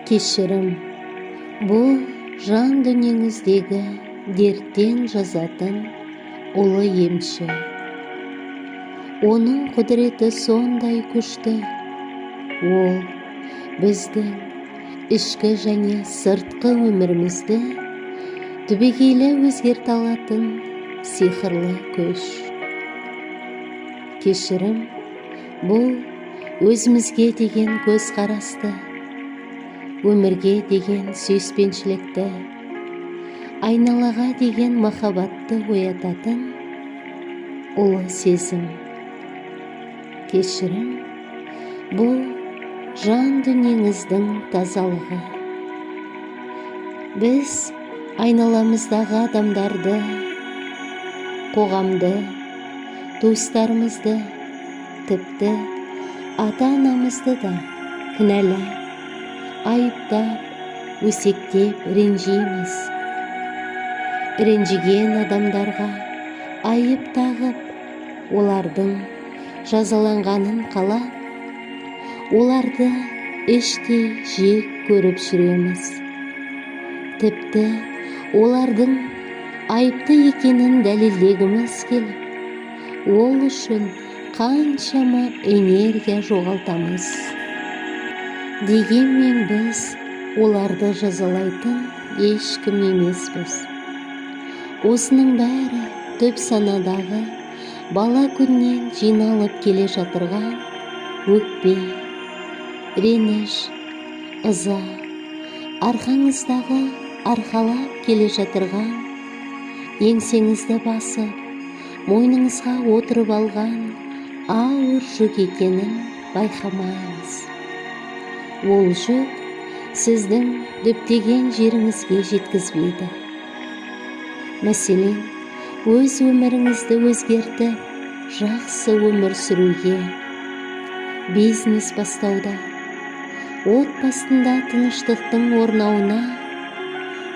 Кешірім, бұл жан дүниеңіздегі дерттен жазатын ұлы емші. Оның құдіреті сондай күшті, ол біздің ішкі және сыртқы өмірімізді түбегейлі өзгерте алатын сиқырлы күш. Кешірім, бұл өзімізге деген көзқарасты, өмірге деген сүйіспеншілікті, айналаға деген махаббатты оятатын ұлы сезім. Кешірім, бұл жан дүниеңіздің тазалығы. Біз айналамыздағы адамдарды, қоғамды, туыстарымызды, тіпті ата-анамызды да кінәлап, айыптап, өсектеп ренжиміз. Ренжіген адамдарға айып тағып, олардың жазаланғанын қалап, оларды іштей жек көріп жүреміз. Тіпті олардың айыпты екенін дәлелдегіміз келіп, ол үшін қаншама энергия жоғалтамыз. Дегенмен біз оларды жазалайтын ешкім емеспіз. Осының бәрі түп санадағы бала күннен жиналып келе жатырған өкпе, реніш, ыза, арқаңыздағы арқалап келе жатырған, еңсеңізді басып, мойныңызға отырып алған ауыр жүк екенін байқамаймыз. Ол жүк сіздің діттеген жеріңізге жеткізбейді. Мәселен, өз өміріңізді өзгертіп, жақсы өмір сүруге, бизнес бастауда, отбасында тыныштықтың орнауына,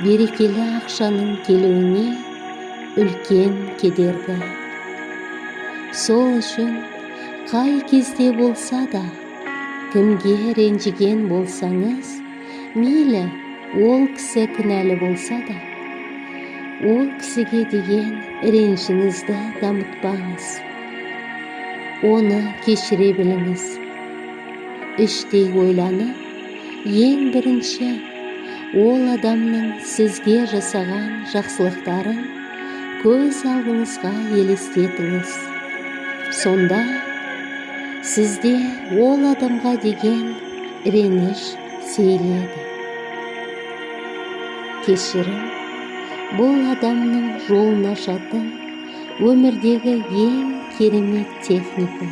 берекелі ақшаның келуіне үлкен кедергі. Сол үшін қай кезде болса да, кімге ренжіген болсаңыз, мейлі ол кісі кінәлі болса да, ол кісіге деген ренішіңізді дамытпаңыз. Оны кешіре біліңіз. Іштей ойланып, ең бірінші ол адамның сізге жасаған жақсылықтарын көз алдыңызға елестетіңіз. Сонда сізде ол адамға деген реніш сейіледі. Кешірім, бұл адамның жолын ашатын өмірдегі ең керемет техника.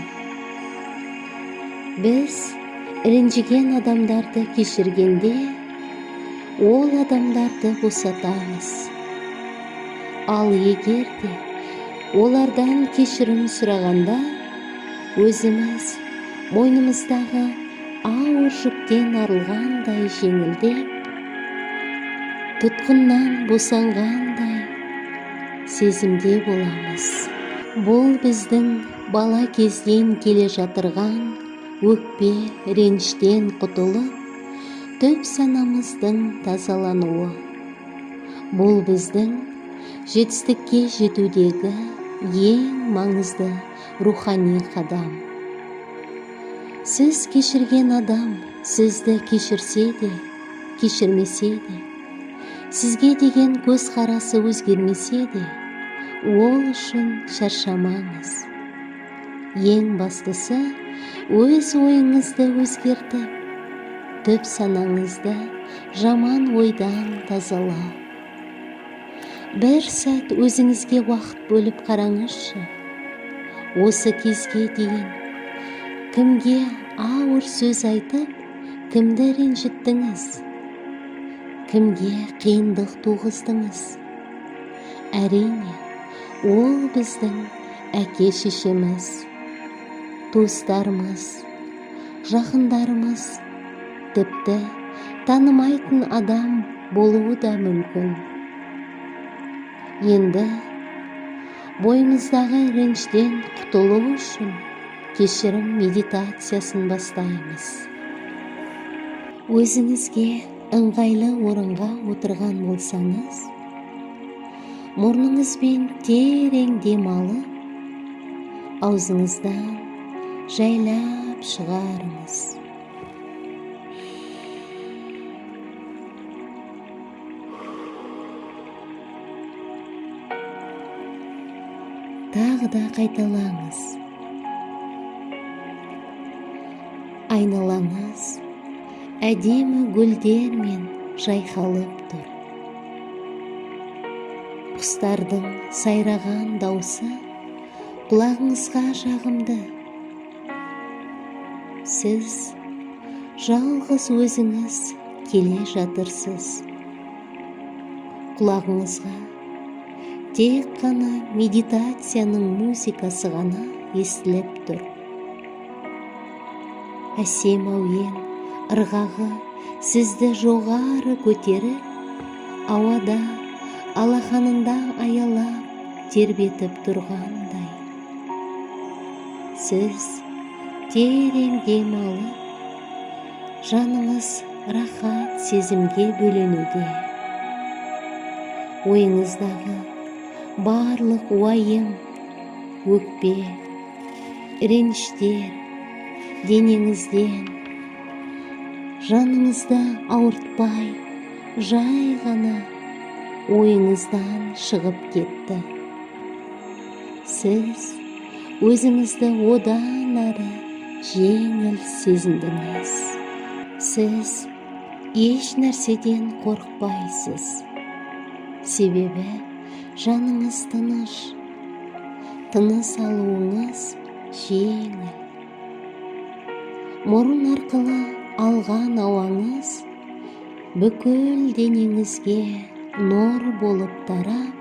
Біз ренжіген адамдарды кешіргенде, ол адамдарды босатамыз. Ал егер де олардан кешірім сұрағанда, өзіміз мойнымыздағы ауыр жүктен арылғандай жеңілдеп, тұтқыннан босанғандай сезімде боламыз. Бұл біздің бала кезден келе жатырған өкпе, реніштен құтылып, түп санамыздың тазалануы. Бұл біздің жетістікке жетудегі ең маңызды рухани қадам. Сіз кешірген адам сізді кешірсе де, кешірмесе де, сізге деген көзқарасы өзгермесе де, ол үшін шаршамаңыз. Ең бастысы, өз ойыңызды өзгертіп, түп санаңызды жаман ойдан тазалау. Бір сәт өзіңізге уақыт бөліп қараңызшы. Осы кезге дейін кімге ауыр сөз айтып, кімді ренжіттіңіз? Кімге қиындық туғыздыңыз? Әрине, ол біздің әке-шешеміз, туыстарымыз, жақындарымыз, тіпті танымайтын адам болуы да мүмкін. Енді бойымыздағы реніштен құтылу үшін кешірім медитациясын бастаймыз. Өзіңізге ыңғайлы орынға отырған болсаңыз, мұрныңызбен терең дем алып, аузыңыздан жайлап шығарыңыз. Тағы да қайталаңыз. Айналаңыз әдемі гүлдермен жайқалып тұр. Құстардың сайраған даусы құлағыңызға жағымды. Сіз жалғыз өзіңіз келе жатырсыз. Құлағыңызға тек қана медитацияның музыкасы ғана естіліп тұр. Әсем әуен ырғағы сізді жоғары көтеріп, ауада алақанында аялап тербетіп тұрғандай. Сіз терең дем алып, жаныңыз рахат сезімге бөленуде. Ойыңыздағы барлық уайым, өкпе, реніштер денеңізден, жаныңызды ауыртпай, жай ғана ойыңыздан шығып кетті. Сіз өзіңізді одан әрі жеңіл сезіндіңіз. Сіз еш нәрседен қорықпайсыз. Себебі жаныңыз тыныш, тыныс алуыңыз жеңіл. Мұрын арқылы алған ауаңыз бүкіл денеңізге нұр болып тарап,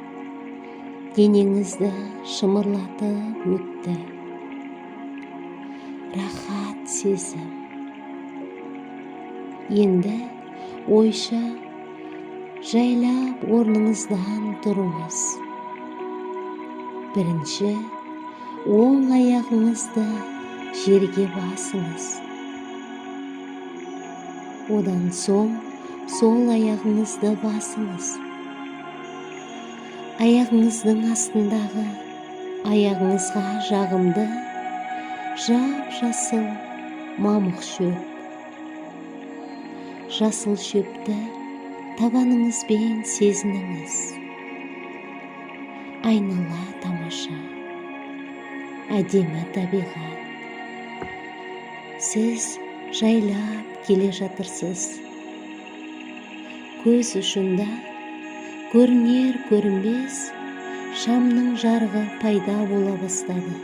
денеңізді шымырлатып өтті. Рахат сезім. Енді ойша жайлап орныңыздан тұрыңыз. Бірінші, оң аяғыңызды жерге басыңыз. Одан соң сол аяғыңызды басыңыз. Аяғыңыздың астындағы аяғыңызға жағымды жап-жасыл мамық шөп. Жасыл шөпті табаныңызбен сезініңіз. Айнала тамаша, әдемі табиғат. Сіз жайлап келе жатырсыз. Көз ұшында көрінер-көрінбес шамның жарығы пайда бола бастады.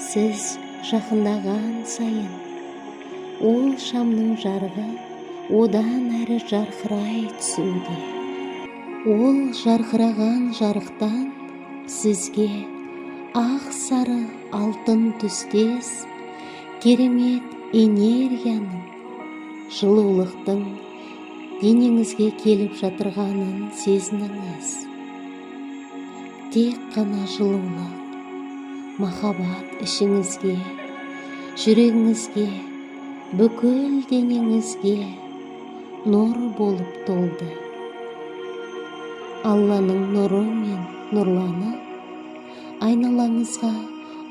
Сіз жақындаған сайын ол шамның жарығы одан әрі жарқырай түсуде. Ол жарқыраған жарықтан сізге ақ сары алтын түстес керемет энергияның, жылулықтың денеңізге келіп жатырғанын сезініңіз. Тек қана жылулық, махаббат ішіңізге, жүрегіңізге, бүкіл денеңізге нұр болып толды. Алланың нұрымен нұрланып, айналаңызға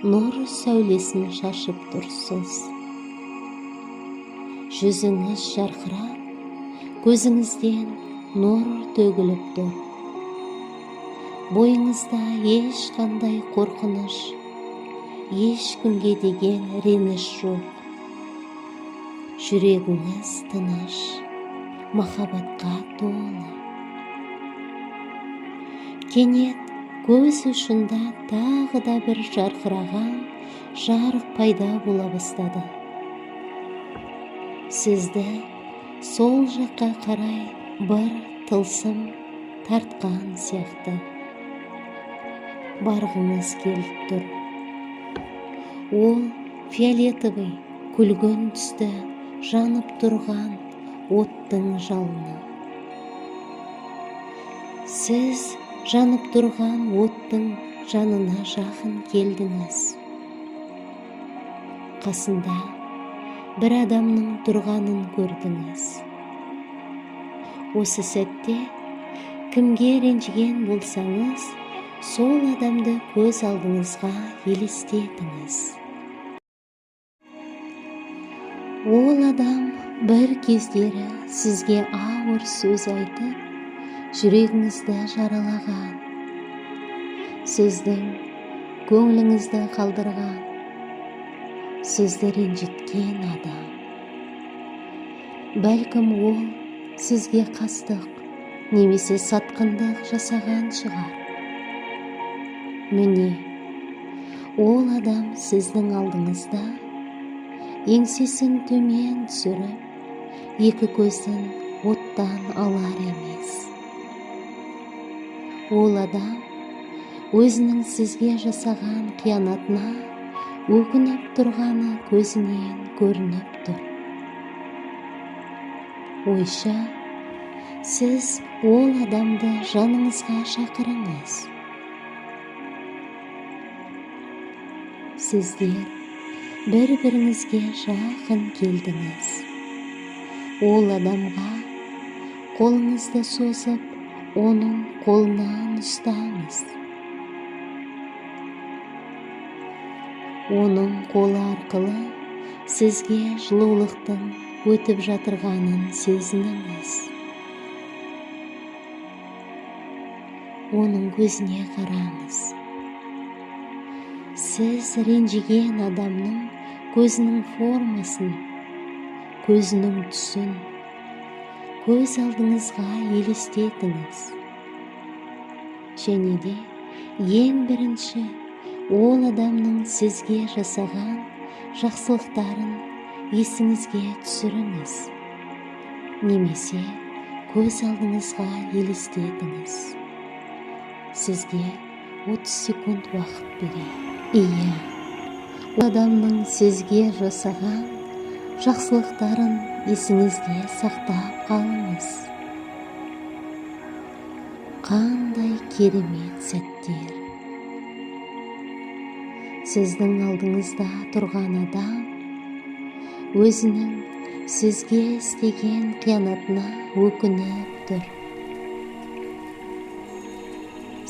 нұр сәулесін шашып тұрсыз. Жүзіңіз жарқырап, көзіңізден нұр төгіліп тұр. Бойыңызда ешқандай қорқыныш, ешкімге деген реніш жоқ. Жүрегіңіз тыныш, махаббатқа толы. Кенет көз ұшында тағы да бір жарқыраған жарық пайда бола бастады. Сізді сол жаққа қарай бір тылсым тартқан сияқты. Барғыңыз келіп тұр. Ол фиолетовый күлгін түсті жанып тұрған оттың жалыны. Сіз жанып тұрған оттың жанына жақын келдіңіз. Қасында бір адамның тұрғанын көрдіңіз. Осы сәтте кімге ренжіген болсаңыз, сол адамды көз алдыңызға елестетіңіз. Ол адам бір кездері сізге ауыр сөз айтып, жүрегіңізді жаралаған, сіздің көңіліңізді қалдырған, сізді ренжіткен адам. Бәлкім ол сізге қастық немесе сатқындық жасаған шығар. Міне, ол адам сіздің алдыңызда еңсесін төмен түсіріп, екі көзін оттан алар емес. Ол адам өзінің сізге жасаған қиянатына өкініп тұрғаны көзінен көрініп тұр. Ойша, сіз ол адамды жаныңызға шақырыңыз. Сіздер бір-біріңізге жақын келдіңіз. Ол адамға қолыңызды созып, оның қолынан ұстаңыз. Оның қолы арқылы сізге жылулықтың өтіп жатырғанын сезініңіз. Оның көзіне қараңыз. Сіз ренжіген адамның көзінің формасын, көзінің түсін көз алдыңызға елестетіңіз. Және де ең бірінші ол адамның сізге жасаған жақсылықтарын есіңізге түсіріңіз. Немесе көз алдыңызға елестетіңіз. Сізге 30 секунд уақыт берейін. Иә, ол адамның сізге жасаған жақсылықтарын есіңізде сақтап қалыңыз. Қандай керемет сәттер! Сіздің алдыңызда тұрған адам өзінің сізге істеген қиянатына өкініп тұр.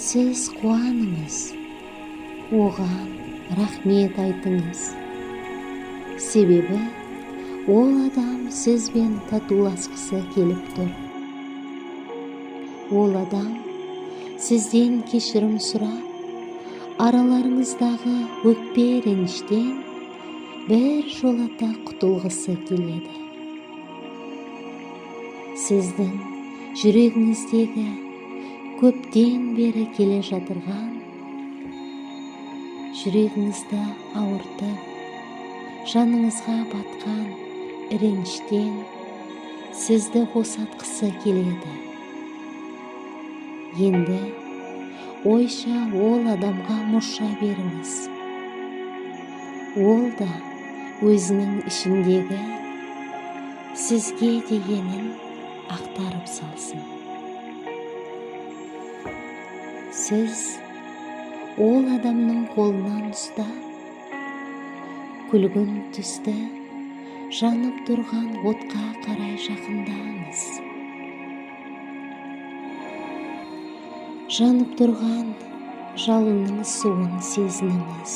Сіз қуаныңыз, оған рахмет айтыңыз. Себебі ол адам сізбен татуласқысы келіп тұр. Ол адам сізден кешірім сұрап, араларыңыздағы өкпе реніштен бір жолата құтылғысы келеді. Сіздің жүрегіңіздегі көптен бері келе жатырған, жүрегіңізді ауыртып, жаныңызға батқан реніштен сізді босатқысы келеді. Енді ойша ол адамға мұрша беріңіз. Ол да өзінің ішіндегі сізге дегенін ақтарып салсын. Сіз ол адамның қолынан ұстап, күлгін түсті жанып тұрған отқа қарай жақындаңыз. Жанып тұрған жалынның суын сезініңіз.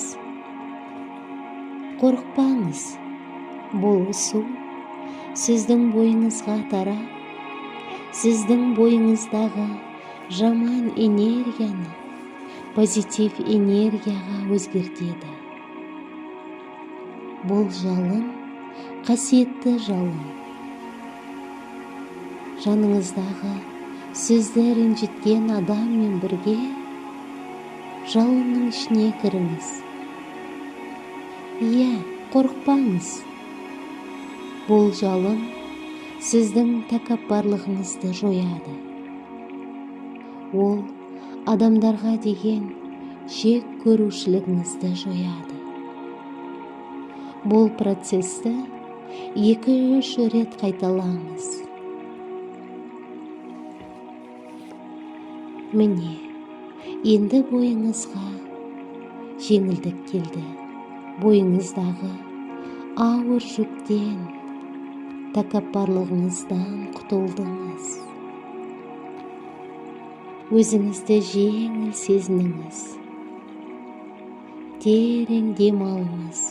Қорықпаңыз, бұл су сіздің бойыңызға тарап, сіздің бойыңыздағы жаман энергияны позитив энергияға өзгертеді. Бұл жалын қасиетті жалын. Жаныңыздағы сізді ренжіткен адаммен бірге жалынның ішіне кіріңіз. Иә, қорықпаңыз. Бұл жалын сіздің тәкаппарлығыңызды жояды. Ол адамдарға деген жек көрушілігіңізді жояды. Бұл процесті 2-3 рет қайталаңыз. Міне, енді бойыңызға жеңілдік келді. Бойыңыздағы ауыр жүктен, тәкаппарлығыңыздан құтылдыңыз. Өзіңізді жеңіл сезініңіз. Терең дем алыңыз.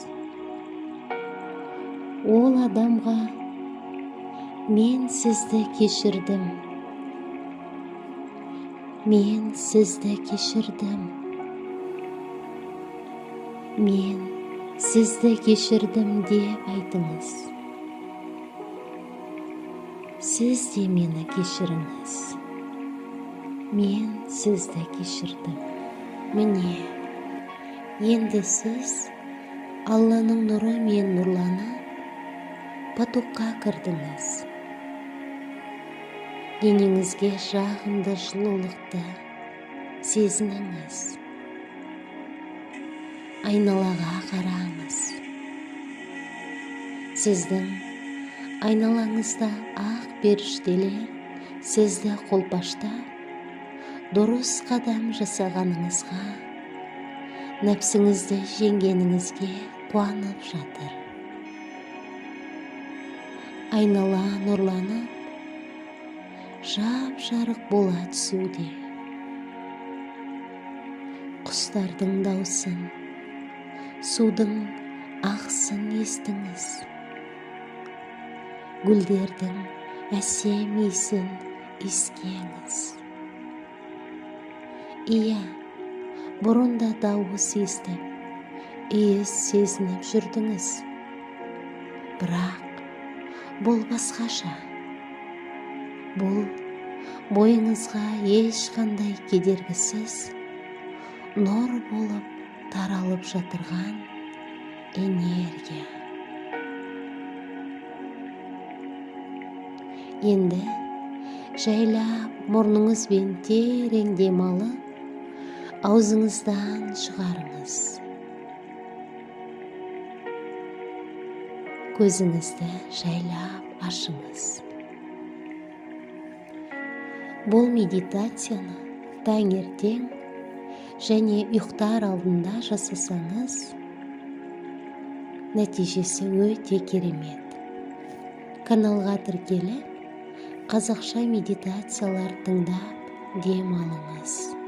Ол адамға мен сізді кешірдім. Мен сізді кешірдім. Мен сізді кешірдім деп айтыңыз. Сіз де мені кешіріңіз. Мен сізді кешірдім. Міне, енді сіз Алланың нұры мен нұрланып потокқа кірдіңіз. Денеңізге жағымды жылулықты сезініңіз. Айналаға қараңыз. Сіздің айналаңызда ақ періштелер сізді қолпаштап, дұрыс қадам жасағаныңызға, нәпсіңізді жеңгеніңізге қуанып жатыр. Айнала нұрланып, жап-жарық бола түсуде. Құстардың даусын, судың ақсын естіңіз. Гүлдердің әсем иісін иіскеңіз. Иә, бұрында дауыс естіп, иіс сезініп жүрдіңіз. Бірақ бұл басқаша. Бұл бойыңызға ешқандай кедергісіз нұр болып таралып жатырған энергия. Енді жайлап мұрныңызбен терең дем алып, аузыңыздан шығарыңыз. Көзіңізді жайлап ашыңыз. Бұл медитацияны таңертең және ұйықтар алдында жасасаңыз, нәтижесі өте керемет. Каналға тіркеліп, қазақша медитациялар тыңдап дем алыңыз.